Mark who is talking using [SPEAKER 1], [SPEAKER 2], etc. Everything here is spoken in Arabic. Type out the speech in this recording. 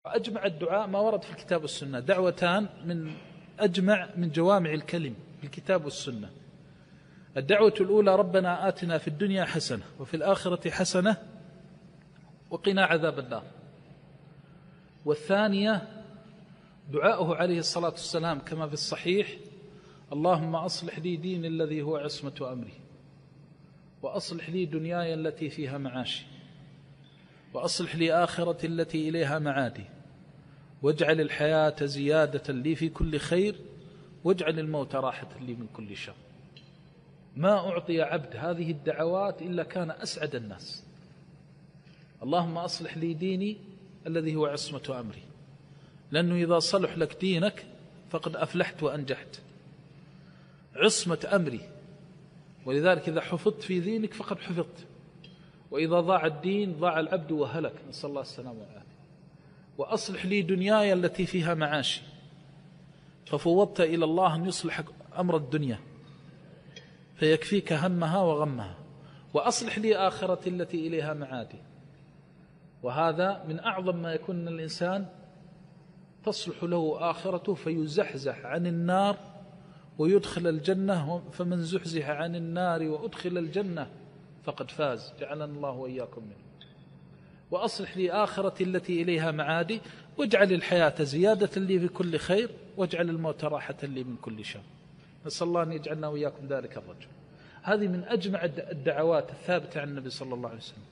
[SPEAKER 1] أجمع الدعاء ما ورد في الكتاب والسنة، دعوتان من أجمع من جوامع الكلم في الكتاب والسنة. الدعوة الأولى: ربنا آتنا في الدنيا حسنة وفي الآخرة حسنة وقنا عذاب النار. والثانية دعاؤه عليه الصلاة والسلام كما في الصحيح: اللهم أصلح لي ديني الذي هو عصمة أمري، وأصلح لي دنياي التي فيها معاشي، وأصلح لي آخرتي التي إليها معادي، واجعل الحياة زيادة لي في كل خير، واجعل الموت راحة لي من كل شر. ما أعطي عبد هذه الدعوات إلا كان أسعد الناس. اللهم أصلح لي ديني الذي هو عصمة أمري، لأنه إذا صلح لك دينك فقد أفلحت وأنجحت. عصمة أمري، ولذلك إذا حفظت في دينك فقد حفظت، وإذا ضاع الدين ضاع العبد وهلك، نسأل الله السلامة والعافية. وأصلح لي دنياي التي فيها معاشي، ففوضت إلى الله أن يصلح أمر الدنيا فيكفيك همها وغمها، وأصلح لي آخرتي التي إليها معادي. وهذا من أعظم ما يكون أن الإنسان تصلح له آخرته فيزحزح عن النار ويدخل الجنة، فمن زحزح عن النار وأدخل الجنة فقد فاز، جعلنا الله وإياكم منه. وأصلح لي آخرتي التي إليها معادي، واجعل الحياة زيادة لي في كل خير، واجعل الموت راحة لي من كل شر. نسأل الله أن يجعلنا وإياكم ذلك الرجل. هذه من أجمع الدعوات الثابتة عن النبي صلى الله عليه وسلم.